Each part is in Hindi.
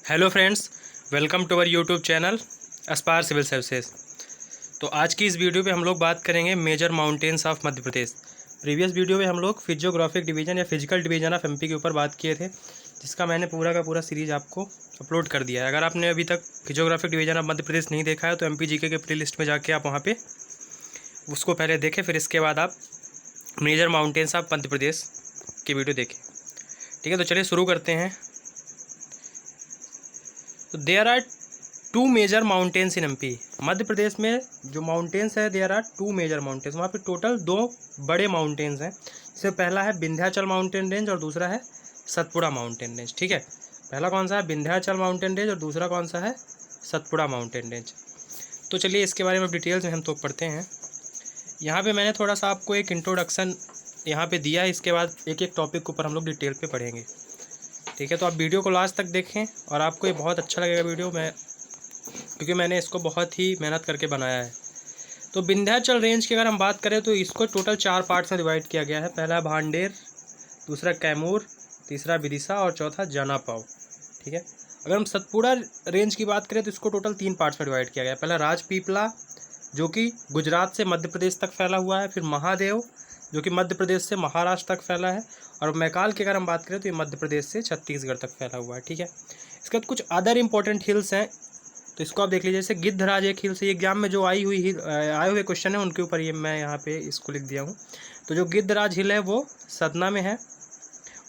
Hello friends, welcome to our YouTube channel aspire civil services. तो आज की इस वीडियो पे हम लोग बात करेंगे major mountains of Madhya Pradesh. Previous video में हम लोग फिजियोग्राफिक डिवीज़न या फिजिकल डिवीज़न ऑफ एमपी के ऊपर बात किए थे, जिसका मैंने पूरा का पूरा सीरीज़ आपको अपलोड कर दिया है। अगर आपने अभी तक फिजियोग्राफिक डिवीज़न ऑफ मध्य प्रदेश नहीं देखा है तो एमपी जीके के प्ले लिस्ट में जाके आप वहाँ पर उसको पहले देखें, फिर इसके बाद आप मेजर माउंटेन्स ऑफ मध्य प्रदेश की वीडियो देखें। ठीक है, तो चलिए शुरू करते हैं। तो there are two major mountains in MP. Madhya Pradesh में जो माउंटेन्स है, there are two major mountains. वहाँ पे टोटल दो बड़े माउंटेन्स हैं। इससे पहला है विंध्याचल माउंटेन रेंज और दूसरा है सतपुड़ा माउंटेन रेंज। ठीक है, पहला कौन सा है? विंध्याचल माउंटेन रेंज, और दूसरा कौन सा है? Satpura mountain range. तो चलिए इसके बारे में डिटेल्स में हम तो पढ़ते हैं। यहाँ पर मैंने थोड़ा सा आपको एक इंट्रोडक्शन यहाँ पर दिया है, इसके बाद एक एक टॉपिक के ऊपर हम लोग डिटेल पर पढ़ेंगे। ठीक है, तो आप वीडियो को लास्ट तक देखें और आपको ये बहुत अच्छा लगेगा वीडियो में, क्योंकि मैंने इसको बहुत ही मेहनत करके बनाया है। तो विंध्याचल रेंज की अगर हम बात करें तो इसको टोटल 4 पार्ट्स में डिवाइड किया गया है। पहला भांडेर, दूसरा कैमूर, तीसरा विदिशा और चौथा जनापाव। ठीक है, अगर हम सतपुड़ा रेंज की बात करें तो इसको टोटल 3 पार्ट्स में डिवाइड किया गया है। पहला राजपीपला, जो कि गुजरात से मध्य प्रदेश तक फैला हुआ है। फिर महादेव, जो कि मध्य प्रदेश से महाराष्ट्र तक फैला है। और मैकाल की अगर हम बात करें तो ये मध्य प्रदेश से छत्तीसगढ़ तक फैला हुआ है। ठीक है, इसके बाद कुछ अदर इंपॉर्टेंट हिल्स हैं, तो इसको आप देख लीजिए। जैसे गिद्धराज एक हिल्स है, एग्जाम में जो आए हुए क्वेश्चन है उनके ऊपर ये मैं यहाँ पे इसको लिख दिया हूँ। तो जो गिद्धराज हिल है वो सतना में है।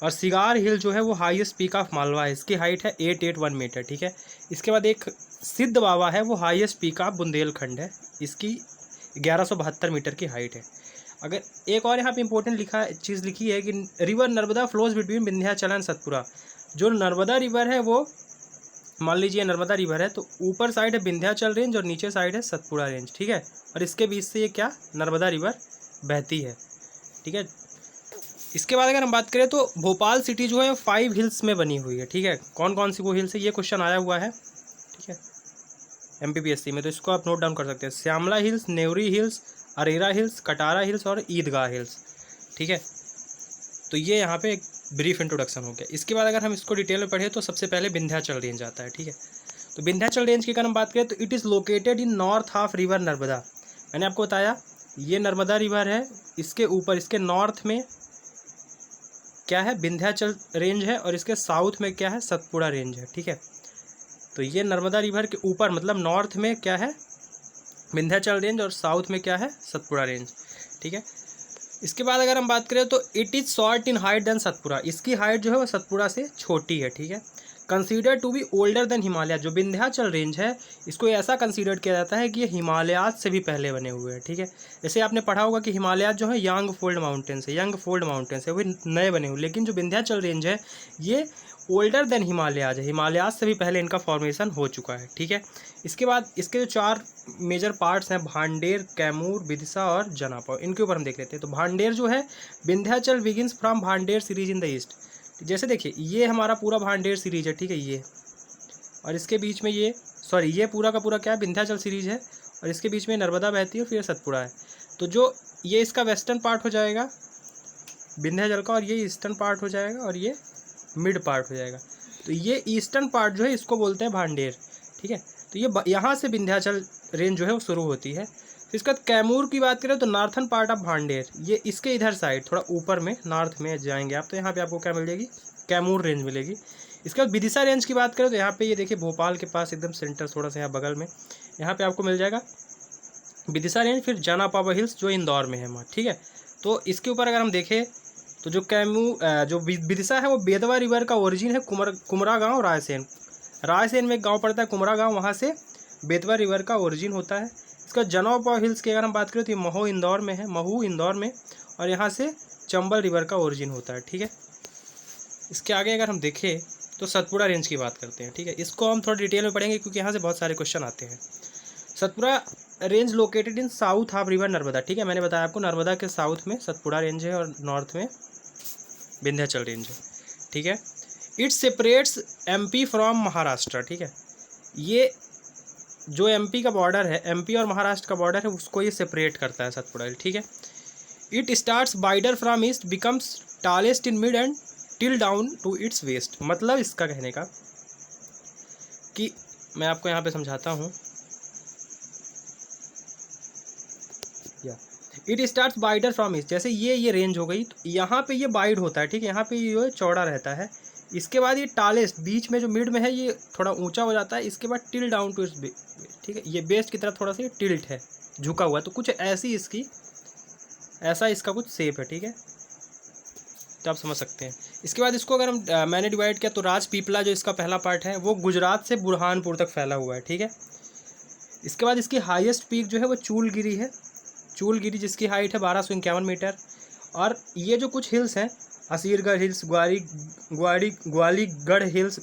और सिगार हिल जो है वो हाईएस्ट पीक ऑफ मालवा है, इसकी हाइट है 881 मीटर। ठीक है, इसके बाद एक सिद्ध बाबा है, वो हाईएस्ट पीक ऑफ बुंदेलखंड है, इसकी 1172 मीटर की हाइट है। अगर एक और यहाँ पे इंपॉर्टेंट चीज़ लिखी है कि river Narmada flows between Vindhyachal and Satpura. जो नर्मदा रिवर है वो, मान लीजिए नर्मदा रिवर है, तो ऊपर साइड है विंध्याचल रेंज और नीचे साइड है सतपुड़ा रेंज। ठीक है, और इसके बीच से ये क्या, नर्मदा रिवर बहती है। ठीक है, इसके बाद अगर हम बात करें तो भोपाल सिटी जो है 5 हिल्स में बनी हुई है। ठीक है, कौन कौन सी वो हिल्स है, ये क्वेश्चन आया हुआ है। ठीक है, एमपीपीएससी में, तो इसको आप नोट डाउन कर सकते हैं। Shyamla hills, Nevri hills, Arera hills, Katara hills और ईदगाह हिल्स। ठीक है, तो ये यहाँ पे एक ब्रीफ इंट्रोडक्शन हो गया। इसके बाद अगर हम इसको डिटेल में पढ़े तो सबसे पहले विंध्याचल रेंज आता है। ठीक है, तो विंध्याचल रेंज की अगर हम बात करें तो it is located in north of river Narmada. मैंने आपको बताया ये नर्मदा रिवर है, इसके ऊपर, इसके नॉर्थ में क्या है, विंध्याचल रेंज है, और इसके साउथ में क्या है, सतपुड़ा रेंज है। ठीक है, तो ये नर्मदा रिवर के ऊपर, मतलब नॉर्थ में क्या है, विंध्याचल रेंज, और साउथ में क्या है, सतपुड़ा रेंज। ठीक है, इसके बाद अगर हम बात करें तो it is short in height than Satpura. इसकी हाइट जो है वो सतपुड़ा से छोटी है। ठीक है, consider to be older than Himalaya. जो विंध्याचल रेंज है इसको ऐसा कंसीडर किया जाता है कि ये हिमालयाज से भी पहले बने हुए हैं। ठीक है, जैसे आपने पढ़ा होगा कि हिमालयाज जो है यंग फोल्ड माउंटेन्स है, वो नए बने हुए, लेकिन जो विंध्याचल रेंज है ये ओल्डर देन हिमालयाज है, हिमालयाज से भी पहले इनका फॉर्मेशन हो चुका है। ठीक है, इसके बाद इसके जो 4 मेजर पार्ट्स हैं, भांडेर, कैमूर, विदिशा और जनापाव, इनके ऊपर हम देख लेते हैं। तो भांडेर जो है, Vindhyachal begins from Bhander series in the east. जैसे देखिए ये हमारा पूरा भांडेर सीरीज है। ठीक है, ये और इसके बीच में ये पूरा का पूरा क्या है, विंध्याचल सीरीज है, और इसके बीच में नर्मदा बहती है और फिर सतपुड़ा है। तो जो ये इसका वेस्टर्न पार्ट हो जाएगा विंध्याचल का, और ये ईस्टर्न पार्ट हो जाएगा, और ये मिड पार्ट हो जाएगा। तो ये ईस्टर्न पार्ट जो है इसको बोलते हैं भांडेर। ठीक है, तो ये यहाँ से विंध्याचल रेंज जो है वो शुरू होती है। फिर इसके बाद कैमूर की बात करें तो नॉर्थन पार्ट ऑफ भांडेर, ये इसके इधर साइड थोड़ा ऊपर में नॉर्थ में जाएंगे आप तो यहाँ पे आपको क्या मिल जाएगी, कैमूर रेंज मिलेगी। इसके बाद विदिशा रेंज की बात करें तो यहाँ पे ये देखिए भोपाल के पास एकदम सेंटर, थोड़ा सा यहाँ बगल में, यहाँ पे आपको मिल जाएगा विदिशा रेंज। फिर जनापाव हिल्स जो इंदौर में है। ठीक है, तो इसके ऊपर अगर हम देखें तो जो विदिशा है वो बेतवा रिवर का ओरिजिन है कुमरा गाँव, रायसेन में एक गाँव पड़ता है कुमरा गाँव, वहाँ से बेतवा रिवर का ओरिजिन होता है। इसका जनापाव हिल्स की अगर हम बात करें तो ये महू इंदौर में, और यहाँ से चंबल रिवर का ओरिजिन होता है। ठीक है, इसके आगे अगर हम देखें तो सतपुड़ा रेंज की बात करते हैं। ठीक है, इसको हम थोड़ा डिटेल में पढ़ेंगे क्योंकि यहाँ से बहुत सारे क्वेश्चन आते हैं। Satpura range located in south of river Narmada. ठीक है, मैंने बताया आपको नर्मदा के साउथ में सतपुड़ा रेंज है और नॉर्थ में विंध्याचल रेंज है। ठीक है, it separates MP from Maharashtra. ठीक है, ये जो एमपी का बॉर्डर है, एमपी और महाराष्ट्र का बॉर्डर है, उसको ये सेपरेट करता है सतपुड़ा। ठीक है, it starts wider from east, becomes tallest in mid and till down to its west. मतलब इसका कहने का इसकी मैं आपको यहाँ पे समझाता हूँ। It starts wider from east, जैसे ये रेंज हो गई, तो यहाँ पे ये वाइड होता है, ठीक है, यहाँ पे ये चौड़ा रहता है। इसके बाद ये टालेस्ट बीच में जो मिड में है ये थोड़ा ऊंचा हो जाता है। इसके बाद टिल डाउन टू इट्स, ठीक है, ये बेस्ट की तरफ थोड़ा सा टिल्ट है, झुका हुआ है, तो कुछ ऐसी इसकी ऐसा इसका कुछ शेप है, ठीक है, तो आप समझ सकते हैं। इसके बाद इसको अगर हम मैंने डिवाइड किया तो राजपीपला जो इसका पहला पार्ट है वो गुजरात से बुरहानपुर तक फैला हुआ है, ठीक है। इसके बाद इसकी हाईएस्ट पीक जो है वो चूलगिरी है, चूलगिरी जिसकी हाइट है 1251 मीटर। और ये जो कुछ हिल्स हैं, Asirgarh hills, Gwaligarh hills,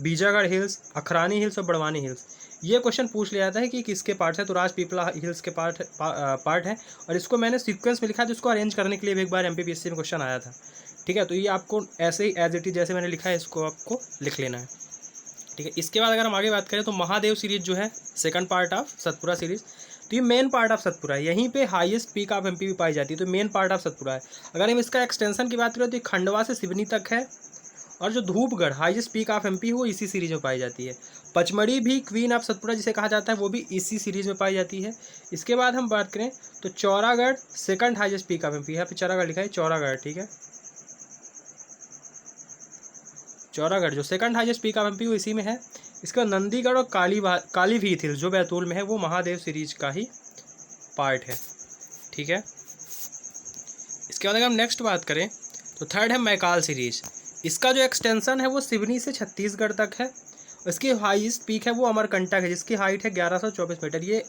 Bijagarh hills, Akhrani hills और बड़वानी हिल्स, ये क्वेश्चन पूछ लिया जाता है कि किसके पार्ट है, तो राजपीपला हिल्स के पार्ट है। और इसको मैंने सीक्वेंस में लिखा है, तो इसको अरेंज करने के लिए भी एक बार एमपीपीएससी में क्वेश्चन आया था, ठीक है। तो ये आपको ऐसे ही एज इट इज जैसे मैंने लिखा है इसको आपको लिख लेना है, ठीक है। इसके बाद अगर हम आगे बात करें तो महादेव सीरीज जो है second part of Satpura series, तो ये मेन पार्ट ऑफ सतपुरा है, यहीं पे हाईएस्ट पीक ऑफ एमपी भी पाई जाती है, तो मेन पार्ट ऑफ सतपुरा है। अगर हम इसका एक्सटेंशन की बात करें तो ये खंडवा से सिवनी तक है। और जो Dhupgarh highest peak of MP वो इसी सीरीज में पाई जाती है। पचमढ़ी भी क्वीन ऑफ सतपुरा जिसे कहा जाता है वो भी इसी सीरीज में पाई जाती है। इसके बाद हम बात करें तो Chauragarh second highest peak of MP, यहाँ पे चौरागढ़ लिखा है, चौरागढ़, ठीक है, चौरागढ़ जो second highest peak of MP वो इसी में है। इसका नंदीगढ़ और कालीभीत हिल्स जो बैतूल में है वो महादेव सीरीज का ही पार्ट है, ठीक है। इसके बाद अगर हम नेक्स्ट बात करें तो थर्ड है मैकाल सीरीज। इसका जो एक्सटेंशन है वो सिवनी से छत्तीसगढ़ तक है। इसकी हाईएस्ट पीक है वो अमरकंटक है जिसकी हाइट है 1124 मीटर। ये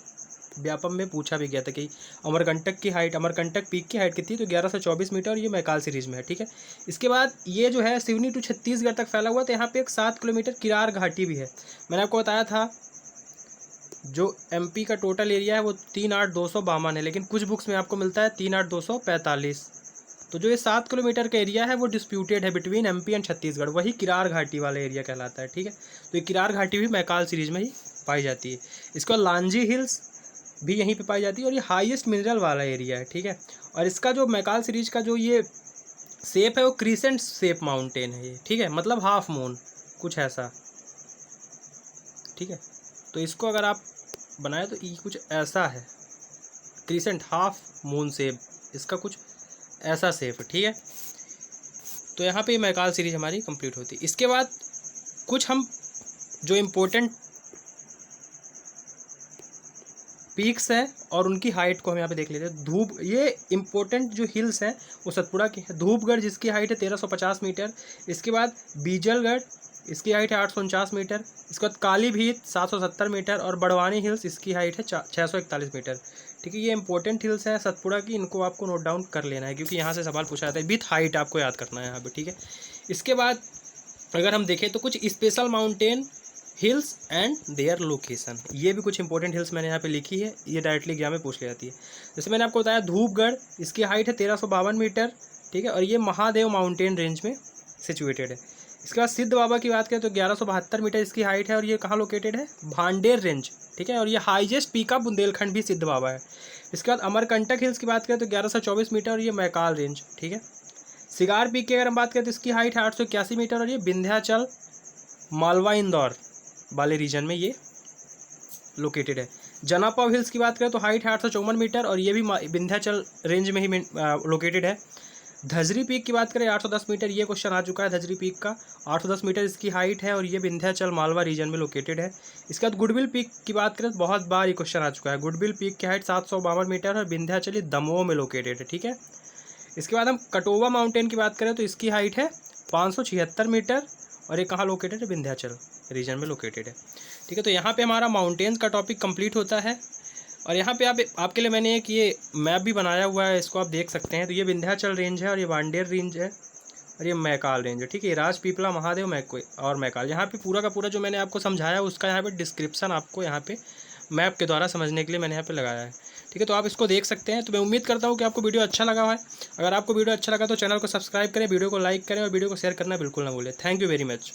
व्यापम में पूछा भी गया था कि अमरकंटक पीक की हाइट कितनी, तो 1124 मीटर, और ये मैकाल सीरीज में है, ठीक है। इसके बाद ये जो है सिवनी टू छत्तीसगढ़ तक फैला हुआ, तो यहाँ पे एक 7 किलोमीटर किरार घाटी भी है। मैंने आपको बताया था जो एमपी का टोटल एरिया है वो 38252 है, लेकिन कुछ बुक्स में आपको मिलता है 38245। तो जो ये 7 किलोमीटर का एरिया है वो डिस्प्यूटेड है बिटवीन एमपी एंड छत्तीसगढ़, वही किरार घाटी वाला एरिया कहलाता है, ठीक है। तो ये किरार घाटी भी मैकाल सीरीज में ही पाई जाती है। इसके बाद लांजी हिल्स भी यहीं पे पाई जाती है, और ये हाईएस्ट मिनरल वाला एरिया है, ठीक है। और इसका जो मैकाल सीरीज का जो ये शेप है वो क्रीसेंट शेप माउंटेन है ये, ठीक है, मतलब हाफ मून कुछ ऐसा, ठीक है। तो इसको अगर आप बनाए तो ये कुछ ऐसा है, क्रीसेंट हाफ मून शेप, इसका कुछ ऐसा शेप है, ठीक है। तो यहाँ पे मैकाल सीरीज हमारी कंप्लीट होती है। इसके बाद कुछ हम जो इम्पोर्टेंट पीक्स हैं और उनकी हाइट को हम यहाँ पे देख लेते हैं। ये इंपॉर्टेंट जो हिल्स हैं वो सतपुरा की है। धूपगढ़ जिसकी हाइट है 1350 मीटर। इसके बाद बीजलगढ़ इसकी हाइट है 849 मीटर। इसके बाद कालीभीत 770 मीटर और बड़वानी हिल्स इसकी हाइट है 641 मीटर, ठीक है। ये इंपॉर्टेंट हिल्स हैं सतपुरा की, इनको आपको नोट डाउन कर लेना है क्योंकि यहाँ से सवाल पूछा जाता है, विथ हाइट आपको याद करना है यहाँ पे, ठीक है। इसके बाद अगर हम देखें तो कुछ special mountain hills and their location, ये भी कुछ इंपॉर्टेंट हिल्स मैंने यहाँ पे लिखी है, ये डायरेक्टली एग्जाम में पूछ ली जाती है। जैसे मैंने आपको बताया धूपगढ़ इसकी हाइट है 1352 मीटर, ठीक है, और ये महादेव माउंटेन रेंज में सिचुएटेड है। इसके बाद सिद्ध बाबा की बात करें तो 1172 मीटर इसकी हाइट है और ये कहाँ लोकेटेड है, भांडेर रेंज, ठीक है, और ये हाईएस्ट पीक ऑफ बुंदेलखंड भी सिद्ध बाबा है। इसके बाद अमरकंटक हिल्स की बात करें तो 1124 मीटर और ये मैकाल रेंज, ठीक है। सिगार पीक की अगर हम बात करें तो इसकी हाइट है 881 मीटर और ये विंध्याचल मालवा इंदौर वाले रीजन में ये लोकेटेड है। जनापव हिल्स की बात करें तो हाइट है 854 मीटर और ये भी विंध्याचल रेंज में ही लोकेटेड है। धजरी पीक की बात करें 810 मीटर, ये क्वेश्चन आ चुका है धजरी पीक का, 810 मीटर इसकी हाइट है और ये विंध्याचल मालवा रीजन में लोकेटेड है। इसके बाद गुडविल पीक की बात करें तो बहुत बार ये क्वेश्चन आ चुका है, गुडविल पीक की हाइट 752 मीटर और विंध्याचल दमोह में लोकेटेड है, ठीक है। इसके बाद हम कटोवा माउंटेन की बात करें तो इसकी हाइट है 576 मीटर और ये कहाँ लोकेटेड है, विंध्याचल रीजन में लोकेटेड है, ठीक है। तो यहाँ पे हमारा माउंटेन्स का टॉपिक कंप्लीट होता है और यहाँ पे आपके लिए मैंने एक ये मैप भी बनाया हुआ है, इसको आप देख सकते हैं। तो ये विंध्याचल रेंज है और ये भांडेर रेंज है और ये मैकाल रेंज है, ठीक है। राजपीपला महादेव और मैकाल, यहाँ पे पूरा का पूरा जो मैंने आपको समझाया उसका यहाँ पे डिस्क्रिप्शन आपको यहाँ पे मैप के द्वारा समझने के लिए मैंने यहाँ पे लगाया है, ठीक है। तो आप इसको देख सकते हैं। तो मैं उम्मीद करता हूँ कि आपको वीडियो अच्छा लगा है। अगर आपको वीडियो अच्छा लगा तो चैनल को सब्सक्राइब करें, वीडियो को लाइक करें और वीडियो को शेयर करना बिल्कुल ना भूलें। Thank you very much.